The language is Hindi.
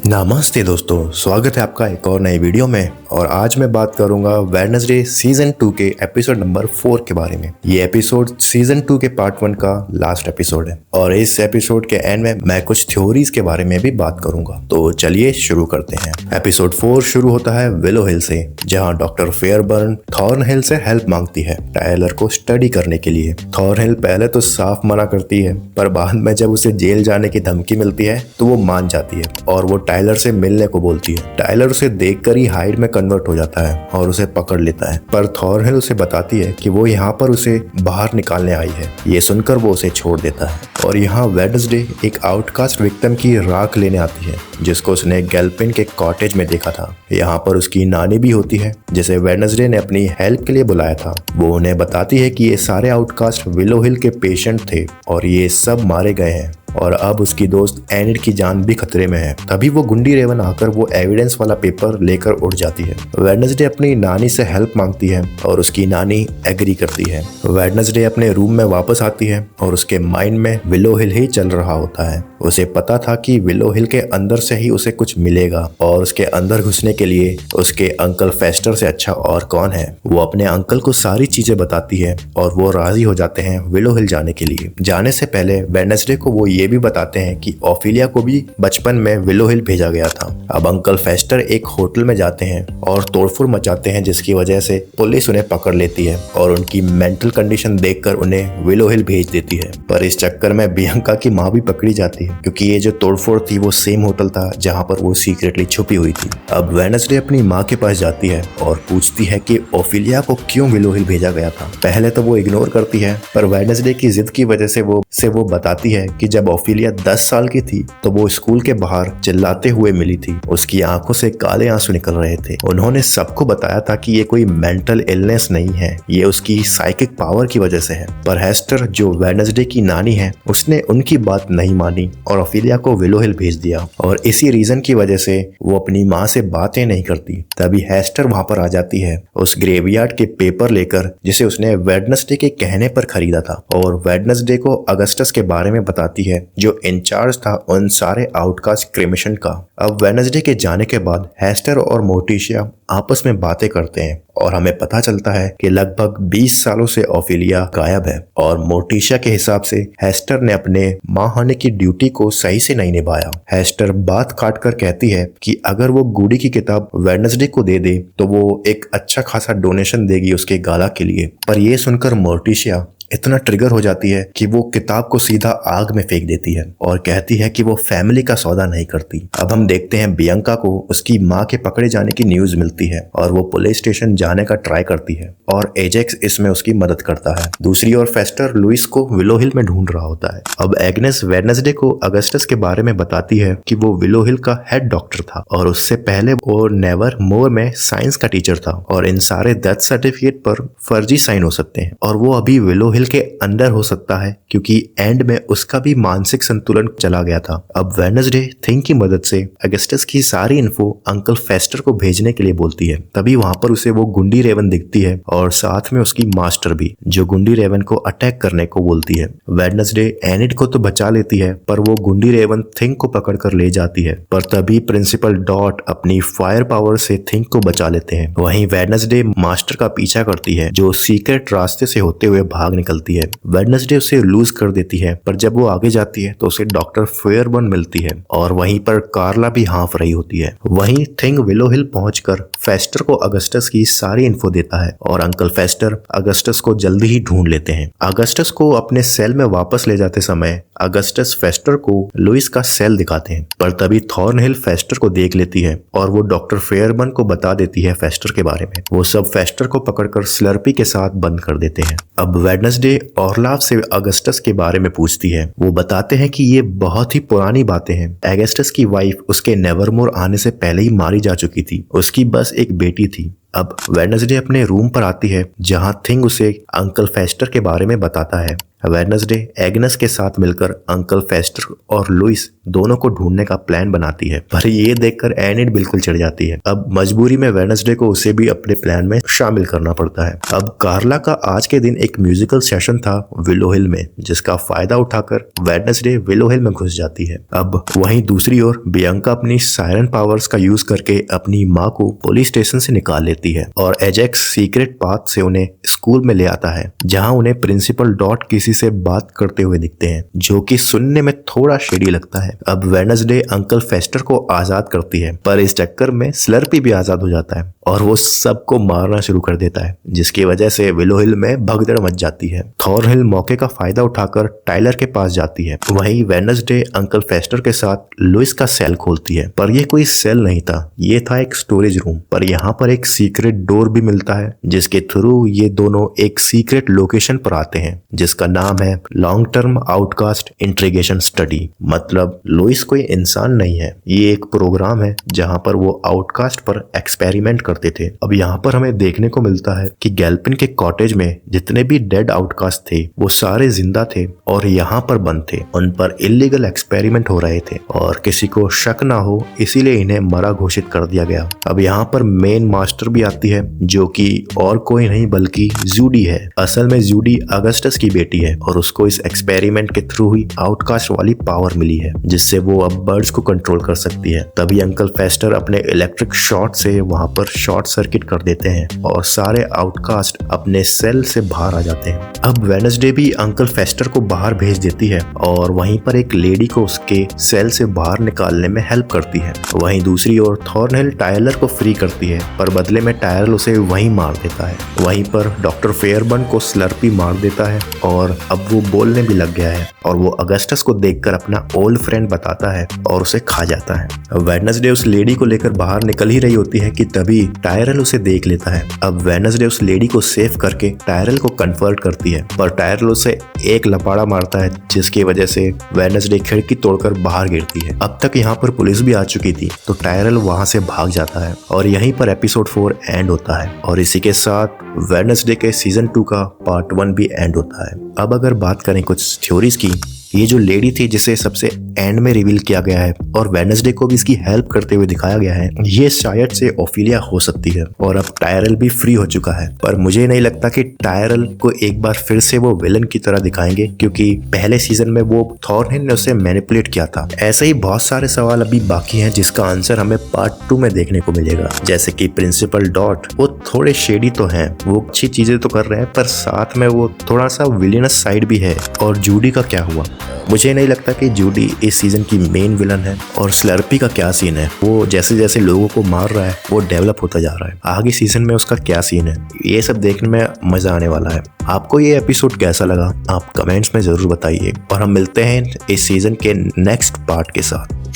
नमस्ते दोस्तों, स्वागत है आपका एक और नई वीडियो में। और आज मैं बात करूंगा वेडनेसडे सीजन 2 के एपिसोड नंबर 4 के बारे में। ये एपिसोड सीजन 2 के पार्ट 1 का लास्ट एपिसोड है और इस एपिसोड के एंड में मैं कुछ थ्योरीज के बारे में भी बात करूंगा। तो चलिए शुरू करते हैं। एपिसोड 4 शुरू होता है विलो हिल से, जहाँ डॉक्टर फेयरबर्न थॉर्नहिल से हेल्प मांगती है टायलर को स्टडी करने के लिए। थॉर्नहिल पहले तो साफ मना करती है, पर बाद में जब उसे जेल जाने की धमकी मिलती है तो वो मान जाती है और वो टायलर से मिलने को बोलती है। टायलर उसे देखकर ही हाइड में कन्वर्ट हो जाता है और उसे पकड़ लेता है, पर थॉर्नहिल उसे बताती है कि वो यहाँ पर उसे बाहर निकालने आई है। ये सुनकर वो उसे छोड़ देता है और यहाँ वेडनेसडे एक आउटकास्ट विक्टिम की राख लेने आती है, जिसको उसने गैल्पिन के कॉटेज में देखा था। यहाँ पर उसकी नानी भी होती है, जिसे वेडनेसडे ने अपनी हेल्प के लिए बुलाया था। वो उन्हें बताती है कि ये सारे आउटकास्ट विलो हिल के पेशेंट थे और ये सब मारे गए हैं और अब उसकी दोस्त एनिड की जान भी खतरे में है। तभी वो गुंडी रेवन आकर वो एविडेंस वाला पेपर लेकर उड़ जाती है। वेडनेसडे अपनी नानी से हेल्प मांगती है और उसकी नानी एग्री करती है। वेडनेसडे अपने रूम में वापस आती है और उसके माइंड में विलो हिल ही चल रहा होता है। उसे पता था कि विलो हिल के अंदर से ही उसे कुछ मिलेगा और उसके अंदर घुसने के लिए उसके अंकल फेस्टर से अच्छा और कौन है। वो अपने अंकल को सारी चीजें बताती है और वो राजी हो जाते हैं विलो हिल जाने के लिए। जाने से पहले वेडनेसडे को वो ये भी बताते हैं कि ओफिलिया को भी बचपन में विलो हिल भेजा गया था। अब अंकल फेस्टर एक होटल में जाते हैं और तोड़फोड़ मचाते हैं, जिसकी वजह से पुलिस उन्हें पकड़ लेती है और उनकी मेंटल कंडीशन देखकर उन्हें विलो हिल भेज देती है। पर इस चक्कर में बियांका की माँ भी पकड़ी जाती है, क्योंकि ये जो तोड़फोड़ थी वो सेम होटल था जहाँ पर वो सीक्रेटली छुपी हुई थी। अब वेडनेसडे अपनी माँ के पास जाती है और पूछती है कि ओफिलिया को क्यों विलो हिल भेजा गया था। पहले तो वो इग्नोर करती है, पर वेडनेसडे की जिद की वजह से वो बताती है कि जब ओफिलिया 10 साल की थी तो वो स्कूल के बाहर चिल्लाते हुए मिली थी। उसकी आंखों से काले आंसू निकल रहे थे। उन्होंने सबको बताया था कि ये कोई मेंटल इलनेस नहीं है, ये उसकी साइकिक पावर की वजह से है। पर हेस्टर, जो वेडनेसडे की नानी है, उसने उनकी बात नहीं मानी और ओफिलिया को विलो हिल भेज दिया और इसी रीजन की वजह से वो अपनी माँ से बातें नहीं करती। तभी हेस्टर वहां पर आ जाती है उस ग्रेवयार्ड के पेपर लेकर, जिसे उसने वेडनेसडे के कहने पर खरीदा था, और वेडनेसडे को अगस्टस के बारे में बताती है, जो इंचार्ज था उन सारे आउटकास्ट क्रिमेशन का। अब वेडनेसडे के जाने के बाद हेस्टर और मोर्टिशिया आपस में बातें करते हैं और हमें पता चलता है कि लगभग 20 सालों से ओफिलिया गायब है और मोर्टिशिया के हिसाब से हेस्टर ने अपने मां होने की ड्यूटी को सही से नहीं निभाया। हेस्टर बात काट कर कहती है कि अगर वो गुडी की किताब वेडनेसडे को दे दे तो वो एक अच्छा खासा डोनेशन देगी उसके गाला के लिए। पर ये सुनकर मोर्टिशिया इतना ट्रिगर हो जाती है कि वो किताब को सीधा आग में फेंक देती है और कहती है कि वो फैमिली का सौदा नहीं करती। अब हम देखते हैं बियांका को उसकी माँ के पकड़े जाने की न्यूज मिलती है और वो पुलिस स्टेशन जाने का ट्राई करती है और एजेक्स इसमें उसकी मदद करता है। दूसरी ओर फेस्टर लुइस को विलो हिल में ढूंढ रहा होता है। अब एग्नेस वेडनेसडे को अगस्टस के बारे में बताती है कि वो विलो हिल का हेड डॉक्टर था और उससे पहले वो नेवर मोर में साइंस का टीचर था और इन सारे डेथ सर्टिफिकेट पर फर्जी साइन हो सकते हैं और वो अभी विलो हिल के अंदर हो सकता है, क्योंकि एंड में उसका भी मानसिक संतुलन चला गया था। अब वेडनेसडे थिंग की मदद से अगस्टस की सारी इन्फो अंकल फेस्टर को भेजने के लिए बोलती है। तभी वहां पर उसे वो गुंडी रेवन दिखती है और साथ में उसकी मास्टर भी, जो गुंडी रेवन को अटैक करने को बोलती है। वेडनेसडे एनिड को तो बचा लेती है, पर वो गुंडी रेवन थिंग को पकड़ कर ले जाती है। पर तभी प्रिंसिपल डॉट अपनी फायर पावर से थिंग को बचा लेते हैं। वहीं वेडनेसडे मास्टर का पीछा करती है, जो सीक्रेट रास्ते से होते हुए भाग निकलती है। वेडनेसडे उसे लूज कर देती है, पर जब वो आगे जाती है तो उसे डॉक्टर फेयरबर्न मिलती है और वहीं पर कार्ला भी हाँफ रही होती है। वहीं थिंग विलो हिल पहुंचकर फेस्टर को अगस्टस की सारी इन्फो देता है और अंकल फेस्टर अगस्टस को जल्दी ही ढूंढ लेते हैं। अगस्टस को अपने सेल में वापस ले जाते समय अगस्टस फेस्टर को लुइस का सेल दिखाते हैं, पर तभी थॉर्नहिल फेस्टर को देख लेती है और वो डॉक्टर फेयरबर्न को बता देती है फेस्टर के बारे में। वो सब फेस्टर को पकड़कर स्लर्पी के साथ बंद कर देते हैं। अब वेडनेसडे ऑरलाफ से अगस्टस के बारे में पूछती है। वो बताते हैं कि ये बहुत ही पुरानी बातें हैं। अगस्टस की वाइफ उसके नेवरमोर आने से पहले ही मारी जा चुकी थी। उसकी बस एक बेटी थी। अब वेडनेसडे अपने रूम पर आती है जहां थिंग उसे अंकल फेस्टर के बारे में बताता है। वेडनेसडे एग्नेस के साथ मिलकर अंकल फेस्टर और लुइस दोनों को ढूंढने का प्लान बनाती है, पर ये देखकर एनिड बिल्कुल चिढ़ जाती है। अब मजबूरी में वेडनेसडे को उसे भी अपने प्लान में शामिल करना पड़ता है। अब कार्ला का आज के दिन एक म्यूजिकल सेशन था विलो हिल में, जिसका फायदा उठाकर वेडनेसडे विलो हिल में घुस जाती है। अब वहीं दूसरी ओर बियांका अपनी सायरन पावर्स का यूज करके अपनी माँ को पुलिस स्टेशन से निकाल लेती है और एजेक्स सीक्रेट पाथ से उन्हें स्कूल में ले आता है, जहाँ उन्हें प्रिंसिपल डॉट किसी से बात करते हुए दिखते हैं, जो कि सुनने में थोड़ा शेडी लगता है। अब वेडनेसडे अंकल फेस्टर को आजाद करती है, पर इस चक्कर में स्लर्पी भी आजाद हो जाता है और वो सबको मारना शुरू कर देता है, जिसकी वजह से विलो हिल में भगदड़ मच जाती है। थॉर्नहिल मौके का फायदा उठाकर टाइलर के पास जाती है। वहीं वेडनेसडे अंकल फेस्टर के साथ लुइस का सेल खोलती है, पर यह कोई सेल नहीं था, ये था एक स्टोरेज रूम। पर यहाँ पर एक सीक्रेट डोर भी मिलता है, जिसके थ्रू ये दोनों एक सीक्रेट लोकेशन पर आते हैं, जिसका नाम है long term outcast integration study. मतलब लुइस कोई इंसान नहीं है, ये एक प्रोग्राम है जहाँ पर वो आउटकास्ट पर एक्सपेरिमेंट करते थे। अब यहाँ पर हमें देखने को मिलता है कि गैल्पिन के कॉटेज में जितने भी डेड आउटकास्ट थे वो सारे जिंदा थे और यहाँ पर बंद थे। उन पर इलीगल एक्सपेरिमेंट हो रहे थे और किसी को शक ना हो इसीलिए इन्हें मरा घोषित कर दिया गया। अब यहाँ पर मेन मास्टर भी आती है, जो कि और कोई नहीं बल्कि जूडी है। असल में जूडी अगस्टस की बेटी है और उसको इस एक्सपेरिमेंट के थ्रू ही आउटकास्ट वाली पावर मिली है, जिससे वो अब बर्ड्स को कंट्रोल कर सकती है। तभी अंकल फेस्टर अपने इलेक्ट्रिक शॉर्ट से वहां पर शॉर्ट सर्किट कर देते हैं और सारे आउटकास्ट अपने सेल से बाहर आ जाते हैं। अब वेडनेसडे भी अंकल फेस्टर को बाहर भेज देती है और वहीं पर एक लेडी को उसके सेल से बाहर निकालने में हेल्प करती है। वहीं दूसरी ओर थॉर्नहिल टायलर को फ्री करती है, पर बदले में टायलर उसे वहीं मार देता है। वहीं पर डॉक्टर फेयरबर्न को स्लर्पी मार देता है और अब वो बोलने भी लग गया है और वो अगस्टस को देखकर अपना ओल्ड फ्रेंड बताता है और उसे खा जाता है। वेडनेसडे उस लेडी को लेकर बाहर निकल ही रही होती है कि तभी टायरल उसे देख लेता है। अब वेडनेसडे उस लेडी को सेव करके टायरल को कन्वर्ट करती है, पर टायरल उसे एक लपाड़ा मारता है, जिसकी वजह से वेडनेसडे खिड़की तोड़कर बाहर गिरती है। अब तक यहाँ पर पुलिस भी आ चुकी थी, तो टायरल वहां से भाग जाता है और यहीं पर एपिसोड 4 एंड होता है और इसी के साथ वेडनेसडे के सीजन 2 का पार्ट 1 भी एंड होता है। अब अगर बात करें कुछ थ्योरीज की, ये जो लेडी थी जिसे सबसे एंड में रिवील किया गया है और वेडनेसडे को भी इसकी हेल्प करते हुए दिखाया गया है, ये शायद से ओफिलिया हो सकती है और अब टायरल भी फ्री हो चुका है। पर मुझे नहीं लगता कि टायरल को एक बार फिर से वो विलन की तरह दिखाएंगे, क्योंकि पहले सीजन में वो थॉर्नहिल ने उसे मैनिपुलेट किया था। ऐसे ही बहुत सारे सवाल अभी बाकी हैं जिसका आंसर हमें पार्ट 2 में देखने को मिलेगा, जैसे कि प्रिंसिपल डॉट, वो थोड़े शेडी तो हैं, वो अच्छी चीजें तो कर रहे हैं, पर साथ में वो थोड़ा सा विलियनस साइड भी है। और जूडी का क्या हुआ? मुझे नहीं लगता कि जूडी इस सीजन की मेन विलन है। और स्लर्पी का क्या सीन है? वो जैसे जैसे लोगों को मार रहा है वो डेवलप होता जा रहा है, आगे सीजन में उसका क्या सीन है, ये सब देखने में मजा आने वाला है। आपको ये एपिसोड कैसा लगा आप कमेंट्स में जरूर बताइए और हम मिलते हैं इस सीजन के नेक्स्ट पार्ट के साथ।